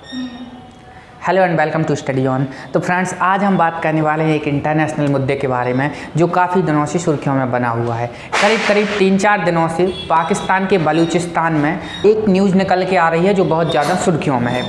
Hello and welcome to study on. तो friends, आज हम बात करने वाले हैं एक इंटरनेशनल मुद्दे के बारे में जो काफ़ी दिनों से सुर्खियों में बना हुआ है। करीब 3-4 दिनों से पाकिस्तान के बलूचिस्तान में एक न्यूज़ निकल के आ रही है जो बहुत ज़्यादा सुर्खियों में है।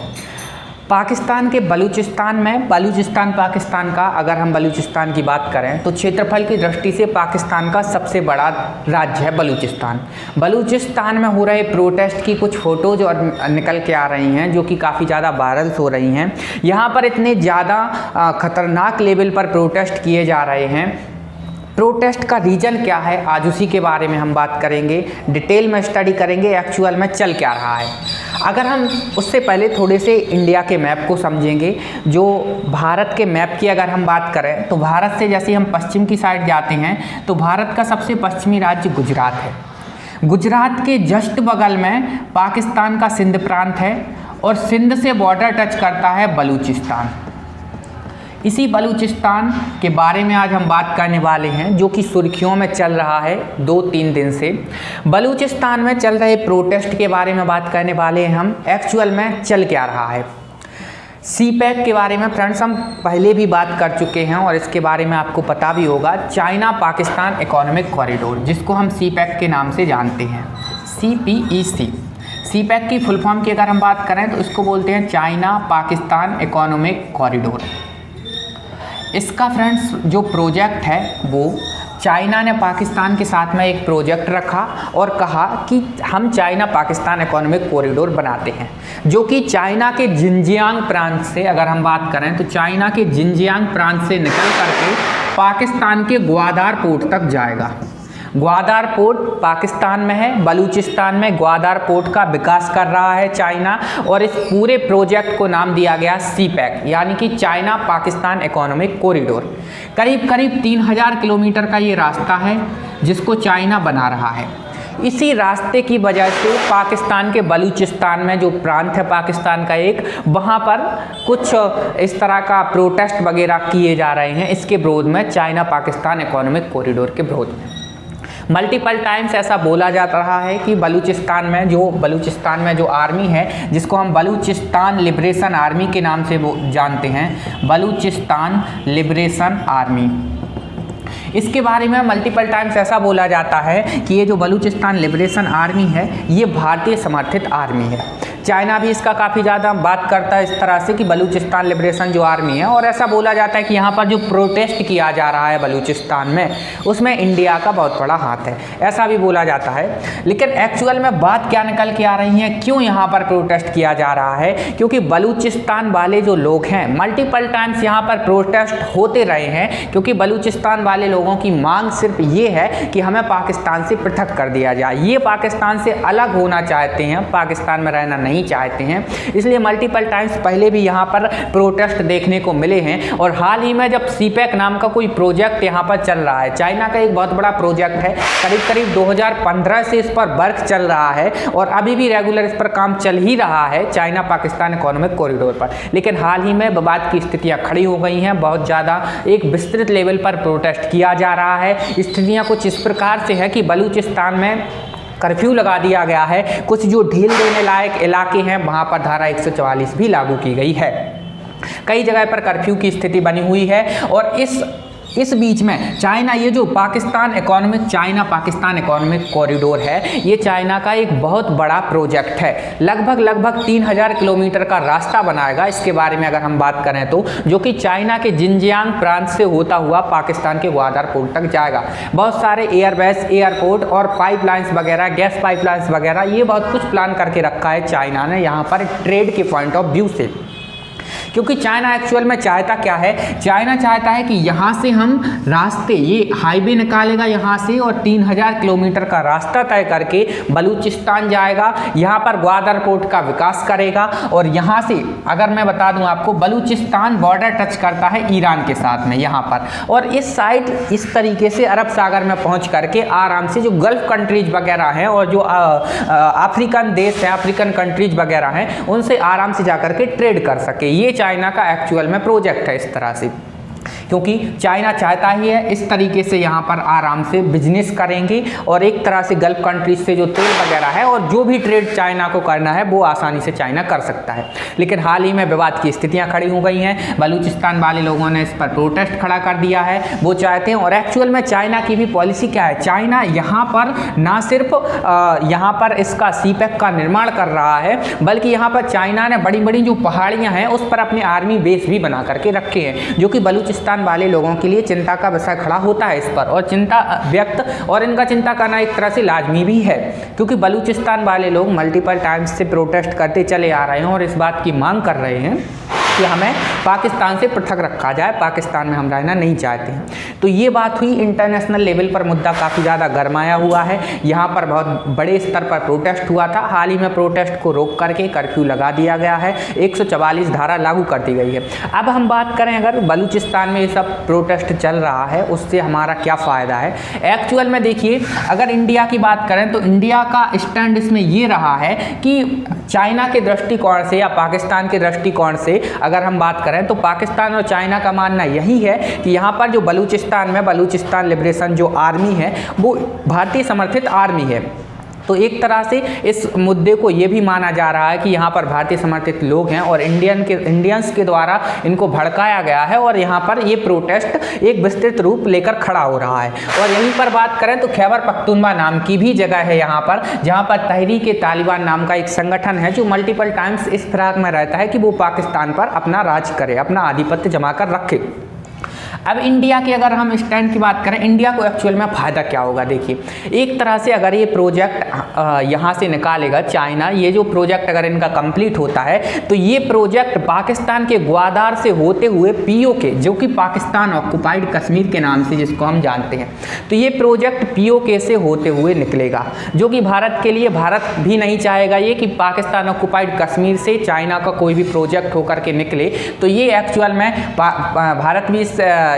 पाकिस्तान के बलूचिस्तान में, बलूचिस्तान पाकिस्तान का, अगर हम बलूचिस्तान की बात करें तो क्षेत्रफल की दृष्टि से पाकिस्तान का सबसे बड़ा राज्य है बलूचिस्तान। बलूचिस्तान में हो रहे प्रोटेस्ट की कुछ फ़ोटोज़ और निकल के आ रही हैं जो कि काफ़ी ज़्यादा वायरल हो रही हैं। यहाँ पर इतने ज़्यादा ख़तरनाक लेवल पर प्रोटेस्ट किए जा रहे हैं। प्रोटेस्ट का रीज़न क्या है, आज उसी के बारे में हम बात करेंगे, डिटेल में स्टडी करेंगे एक्चुअल में चल क्या रहा है। अगर हम उससे पहले थोड़े से इंडिया के मैप को समझेंगे, जो भारत के मैप की अगर हम बात करें तो भारत से जैसे हम पश्चिम की साइड जाते हैं तो भारत का सबसे पश्चिमी राज्य गुजरात है। गुजरात के जस्ट बगल में पाकिस्तान का सिंध प्रांत है और सिंध से बॉर्डर टच करता है बलूचिस्तान। इसी बलूचिस्तान के बारे में आज हम बात करने वाले हैं जो कि सुर्खियों में चल रहा है 2-3 दिन से। बलूचिस्तान में चल रहे प्रोटेस्ट के बारे में बात करने वाले हैं हम, एक्चुअल में चल क्या रहा है। सीपैक के बारे में फ्रेंड्स हम पहले भी बात कर चुके हैं और इसके बारे में आपको पता भी होगा। चाइना पाकिस्तान इकोनॉमिक कॉरिडोर, जिसको हम सीपैक के नाम से जानते हैं, CPEC। सीपैक की फुल फॉर्म की अगर हम बात करें तो इसको बोलते हैं चाइना पाकिस्तान इकोनॉमिक कॉरिडोर। इसका फ्रेंड्स जो प्रोजेक्ट है वो चाइना ने पाकिस्तान के साथ में एक प्रोजेक्ट रखा और कहा कि हम चाइना पाकिस्तान इकोनॉमिक कॉरिडोर बनाते हैं, जो कि चाइना के जिनजियांग प्रांत से, अगर हम बात करें तो चाइना के जिनजियांग प्रांत से निकल करके पाकिस्तान के ग्वादर पोर्ट तक जाएगा। ग्वादर पोर्ट पाकिस्तान में है, बलूचिस्तान में ग्वादर पोर्ट का विकास कर रहा है चाइना, और इस पूरे प्रोजेक्ट को नाम दिया गया सीपैक, यानी कि चाइना पाकिस्तान इकोनॉमिक कॉरिडोर। करीब 3000 किलोमीटर का ये रास्ता है जिसको चाइना बना रहा है। इसी रास्ते की वजह से पाकिस्तान के बलूचिस्तान में जो प्रांत है पाकिस्तान का एक, वहाँ पर कुछ इस तरह का प्रोटेस्ट वगैरह किए जा रहे हैं इसके विरोध में, चाइना पाकिस्तान इकोनॉमिक कॉरिडोर के विरोध में। मल्टीपल टाइम्स ऐसा बोला जा रहा है कि बलूचिस्तान में जो आर्मी है, जिसको हम बलूचिस्तान लिबरेशन आर्मी के नाम से वो जानते हैं, बलूचिस्तान लिबरेशन आर्मी, इसके बारे में मल्टीपल टाइम्स ऐसा बोला जाता है कि ये जो बलूचिस्तान लिबरेशन आर्मी है ये भारतीय समर्थित आर्मी है। चाइना भी इसका काफ़ी ज़्यादा बात करता है इस तरह से कि बलूचिस्तान लिबरेशन जो आर्मी है, और ऐसा बोला जाता है कि यहाँ पर जो प्रोटेस्ट किया जा रहा है बलूचिस्तान में उसमें इंडिया का बहुत बड़ा हाथ है, ऐसा भी बोला जाता है। लेकिन एक्चुअल में बात क्या निकल के आ रही है, क्यों यहाँ पर प्रोटेस्ट किया जा रहा है? क्योंकि बलूचिस्तान वाले जो लोग हैं, मल्टीपल टाइम्स यहाँ पर प्रोटेस्ट होते रहे हैं, क्योंकि बलूचिस्तान वाले लोगों की मांग सिर्फ ये है कि हमें पाकिस्तान से पृथक कर दिया जाए। ये पाकिस्तान से अलग होना चाहते हैं, पाकिस्तान में रहना नहीं चाहते हैं, इसलिए मल्टीपल टाइम्स पहले भी यहाँ पर प्रोटेस्ट देखने को मिले हैं। और हाल ही में जब सीपैक नाम का कोई प्रोजेक्ट यहाँ पर चल रहा है, चाइना का एक बहुत बड़ा प्रोजेक्ट है, करीब 2015 से इस पर वर्क चल रहा है और अभी भी रेगुलर इस पर काम चल ही रहा है, चाइना पाकिस्तान इकोनॉमिक कॉरिडोर पर। लेकिन हाल ही में विवाद की स्थितियाँ खड़ी हो गई हैं, बहुत ज़्यादा एक विस्तृत लेवल पर प्रोटेस्ट किया जा रहा है। स्थितियाँ कुछ इस प्रकार से है कि बलूचिस्तान में कर्फ्यू लगा दिया गया है, कुछ जो ढील देने लायक इलाके हैं वहाँ पर धारा 144 भी लागू की गई है। कई जगह पर कर्फ्यू की स्थिति बनी हुई है। और इस बीच में चाइना, ये जो चाइना पाकिस्तान इकोनॉमिक कॉरिडोर है, ये चाइना का एक बहुत बड़ा प्रोजेक्ट है। लगभग 3000 किलोमीटर का रास्ता बनाएगा, इसके बारे में अगर हम बात करें तो, जो कि चाइना के जिनजियांग प्रांत से होता हुआ पाकिस्तान के ग्वादर पोर्ट तक जाएगा। बहुत सारे एयरबेस, एयरपोर्ट और पाइपलाइंस वगैरह, गैस पाइपलाइंस वगैरह, ये बहुत कुछ प्लान करके रखा है चाइना ने यहाँ पर ट्रेड के पॉइंट ऑफ व्यू से। क्योंकि चाइना एक्चुअल में चाहता क्या है, चाइना चाहता है कि यहाँ से हम रास्ते, ये हाईवे निकालेगा यहाँ से और 3000 किलोमीटर का रास्ता तय करके बलूचिस्तान जाएगा, यहाँ पर ग्वादर पोर्ट का विकास करेगा। और यहाँ से अगर मैं बता दूँ आपको, बलूचिस्तान बॉर्डर टच करता है ईरान के साथ में यहाँ पर, और इस साइड इस तरीके से अरब सागर में पहुँच करके आराम से जो गल्फ कंट्रीज वगैरह हैं और जो अफ्रीकन देश हैं, अफ्रीकन कंट्रीज वगैरह हैं, उनसे आराम से जा करके ट्रेड कर सके। ये चाइना का एक्चुअल में प्रोजेक्ट है इस तरह से। क्योंकि चाइना चाहता ही है इस तरीके से यहाँ पर आराम से बिजनेस करेंगे और एक तरह से गल्फ कंट्रीज से जो तेल वगैरह है और जो भी ट्रेड चाइना को करना है वो आसानी से चाइना कर सकता है। लेकिन हाल ही में विवाद की स्थितियाँ खड़ी हो गई हैं, बलूचिस्तान वाले लोगों ने इस पर प्रोटेस्ट खड़ा कर दिया है। वो चाहते हैं, और एक्चुअल में चाइना की भी पॉलिसी क्या है, चाइना यहाँ पर ना सिर्फ यहाँ पर इसका सीपेक का निर्माण कर रहा है, बल्कि यहाँ पर चाइना ने बड़ी बड़ी जो पहाड़ियाँ हैं उस पर अपनी आर्मी बेस भी बना करके रखे हैं, जो कि बलूचिस्तान वाले लोगों के लिए चिंता का विषय खड़ा होता है इस पर, और चिंता व्यक्त और इनका चिंता करना एक तरह से लाजमी भी है, क्योंकि बलूचिस्तान वाले लोग मल्टीपल टाइम्स से प्रोटेस्ट करते चले आ रहे हैं और इस बात की मांग कर रहे हैं कि हमें पाकिस्तान से पृथक रखा जाए, पाकिस्तान में हम रहना नहीं चाहते हैं। तो ये बात हुई, इंटरनेशनल लेवल पर मुद्दा काफ़ी ज़्यादा गरमाया हुआ है। यहाँ पर बहुत बड़े स्तर पर प्रोटेस्ट हुआ था। हाल ही में प्रोटेस्ट को रोक करके कर्फ्यू लगा दिया गया है, 144 धारा लागू कर दी गई है। अब हम बात करें, अगर बलूचिस्तान में ये सब प्रोटेस्ट चल रहा है उससे हमारा क्या फ़ायदा है। एक्चुअल में देखिए, अगर इंडिया की बात करें तो इंडिया का स्टैंड इसमें ये रहा है कि चाइना के दृष्टिकोण से या पाकिस्तान के दृष्टिकोण से अगर हम बात करें तो पाकिस्तान और चाइना का मानना यही है कि यहाँ पर जो बलूचिस्तान में बलूचिस्तान लिबरेशन जो आर्मी है वो भारतीय समर्थित आर्मी है। तो एक तरह से इस मुद्दे को ये भी माना जा रहा है कि यहाँ पर भारतीय समर्थित लोग हैं और इंडियंस के द्वारा इनको भड़काया गया है और यहाँ पर ये प्रोटेस्ट एक विस्तृत रूप लेकर खड़ा हो रहा है। और यहीं पर बात करें तो खैबर पख्तूनख्वा नाम की भी जगह है यहाँ पर, जहाँ पर तहरीक-ए-तालिबान नाम का एक संगठन है जो मल्टीपल टाइम्स इस फिराक में रहता है कि वो पाकिस्तान पर अपना राज करे, अपना आधिपत्य जमा कर रखे। अब इंडिया की अगर हम स्टैंड की बात करें, इंडिया को एक्चुअल में फ़ायदा क्या होगा। देखिए, एक तरह से अगर ये प्रोजेक्ट यहाँ से निकालेगा चाइना, ये जो प्रोजेक्ट अगर इनका कंप्लीट होता है तो ये प्रोजेक्ट पाकिस्तान के ग्वादार से होते हुए पीओके, जो कि पाकिस्तान ऑक्युपाइड कश्मीर के नाम से जिसको हम जानते हैं, तो ये प्रोजेक्ट पीओके से होते हुए निकलेगा, जो कि भारत के लिए, भारत भी नहीं चाहेगा ये कि पाकिस्तान ऑक्युपाइड कश्मीर से चाइना का कोई भी प्रोजेक्ट होकर के निकले। तो ये एक्चुअल में भारत भी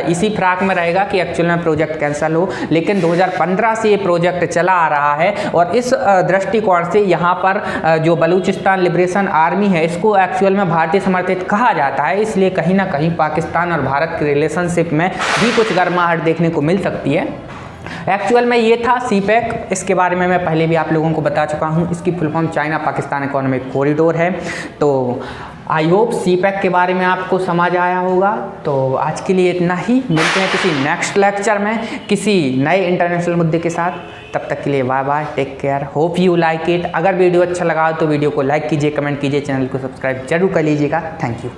इसी फिराक में रहेगा कि एक्चुअल में प्रोजेक्ट कैंसिल हो। लेकिन 2015 से ये प्रोजेक्ट चला आ रहा है और इस दृष्टिकोण से यहाँ पर जो बलूचिस्तान लिबरेशन आर्मी है इसको एक्चुअल में भारतीय समर्थित कहा जाता है। इसलिए कहीं ना कहीं पाकिस्तान और भारत के रिलेशनशिप में भी कुछ गर्माहट देखने को मिल सकती है। एक्चुअल में ये था सीपेक, इसके बारे में मैं पहले भी आप लोगों को बता चुका हूँ। इसकी full form China Pakistan economic corridor है। तो आई होप सीपेक के बारे में आपको समझ आया होगा। तो आज के लिए इतना ही, मिलते हैं किसी नेक्स्ट लेक्चर में किसी नए इंटरनेशनल मुद्दे के साथ। तब तक के लिए bye bye, take care, hope you like it. अगर वीडियो अच्छा लगा तो वीडियो को लाइक कीजिए, कमेंट कीजिए, चैनल को सब्सक्राइब जरूर कर लीजिएगा। Thank you.